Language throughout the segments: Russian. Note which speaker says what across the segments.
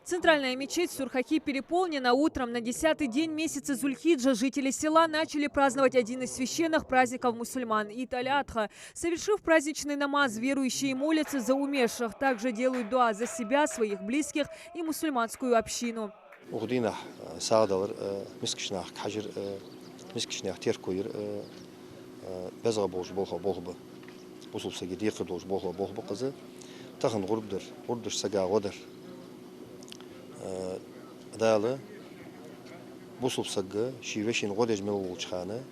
Speaker 1: Центральная мечеть Сурхахи переполнена. Утром на 10-й день месяца Зульхиджа жители села начали праздновать один из священных праздников мусульман – Ид аль-Адха. Совершив праздничный намаз, верующие молятся за умерших. Также делают дуа за себя, своих близких и мусульманскую общину.
Speaker 2: Далы бусул сагы шивешин годеж мелучхана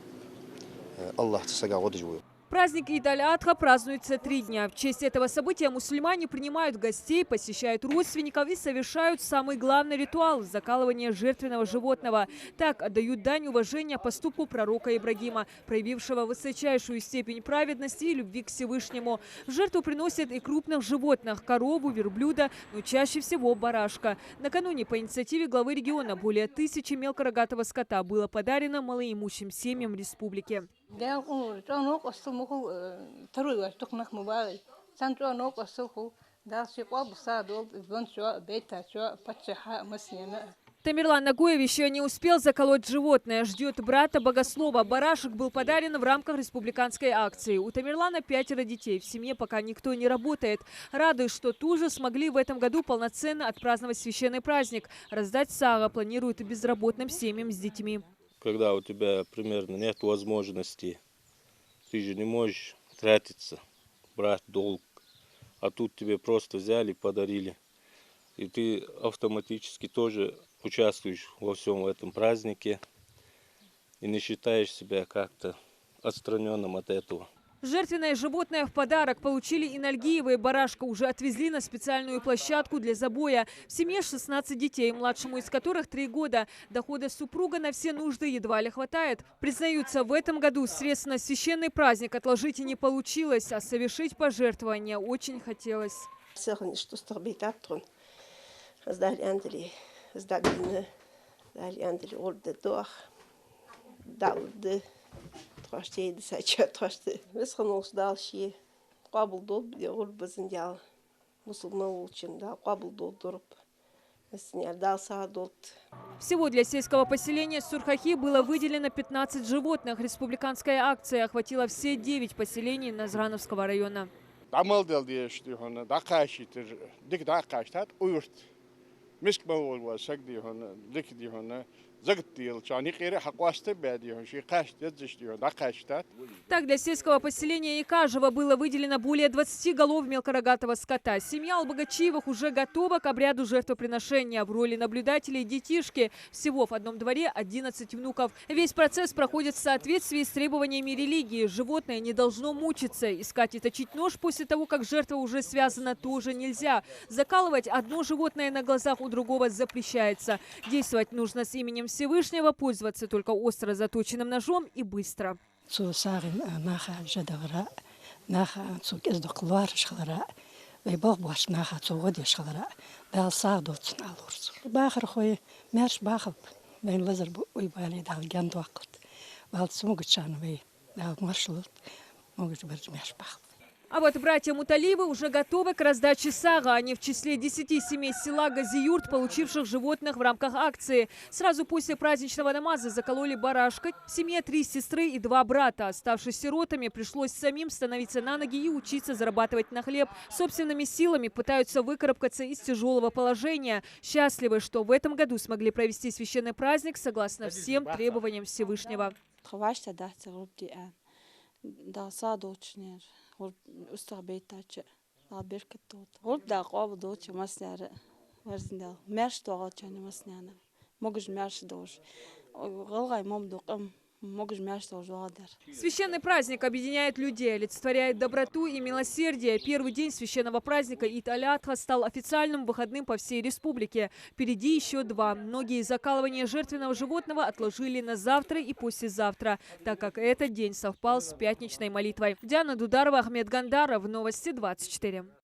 Speaker 2: Аллах сага годеж бу.
Speaker 1: Праздник Ид аль-Адха празднуется 3 дня. В честь этого события мусульмане принимают гостей, посещают родственников и совершают самый главный ритуал – закалывание жертвенного животного. Так отдают дань уважения поступку пророка Ибрагима, проявившего высочайшую степень праведности и любви к Всевышнему. В жертву приносят и крупных животных – корову, верблюда, но чаще всего барашка. Накануне по инициативе главы региона более 1000 мелкорогатого скота было подарено малоимущим семьям республики. Тамерлан Нагуев еще не успел заколоть животное. Ждет брата-богослова. Барашек был подарен в рамках республиканской акции. У Тамерлана 5 детей. В семье пока никто не работает. Радует, что тоже смогли в этом году полноценно отпраздновать священный праздник. Раздать сага планируют и безработным семьям с детьми.
Speaker 3: Когда у тебя примерно нет возможности, ты же не можешь тратиться, брать долг, а тут тебе просто взяли, подарили, и ты автоматически тоже участвуешь во всем этом празднике и не считаешь себя как-то отстраненным от этого.
Speaker 1: Жертвенное животное в подарок получили и Нальгиева, и барашка уже отвезли на специальную площадку для забоя. В семье 16 детей, младшему из которых 3 года. Дохода супруга на все нужды едва ли хватает. Признаются, в этом году средств на священный праздник отложить и не получилось, а совершить пожертвование очень хотелось. Всего для сельского поселения Сурхахи было выделено 15 животных. Республиканская акция охватила все 9 поселений Назрановского района. Так, для сельского поселения Икажева было выделено более 20 голов мелкорогатого скота. Семья Албагачиевых уже готова к обряду жертвоприношения. В роли наблюдателей детишки. Всего в одном дворе 11 внуков. Весь процесс проходит в соответствии с требованиями религии. Животное не должно мучиться. Искать и точить нож после того, как жертва уже связана, тоже нельзя. Закалывать одно животное на глазах у другого запрещается. Действовать нужно с именем Всевышнего, пользоваться только остро заточенным ножом и быстро. А вот братья Муталиевы уже готовы к раздаче сага. Они в числе 10 семей села Газиюрт, получивших животных в рамках акции. Сразу после праздничного намаза закололи барашка. В семье 3 сестры и 2 брата. Оставшись сиротами, пришлось самим становиться на ноги и учиться зарабатывать на хлеб. Собственными силами пытаются выкарабкаться из тяжелого положения. Счастливы, что в этом году смогли провести священный праздник согласно всем требованиям Всевышнего. Священный праздник объединяет людей, олицетворяет доброту и милосердие. Первый день священного праздника Ид аль-Адха стал официальным выходным по всей республике. Впереди еще 2. Многие закалывания жертвенного животного отложили на завтра и послезавтра, так как этот день совпал с пятничной молитвой. Диана Дударова, Ахмед Гандаров. Новости 24.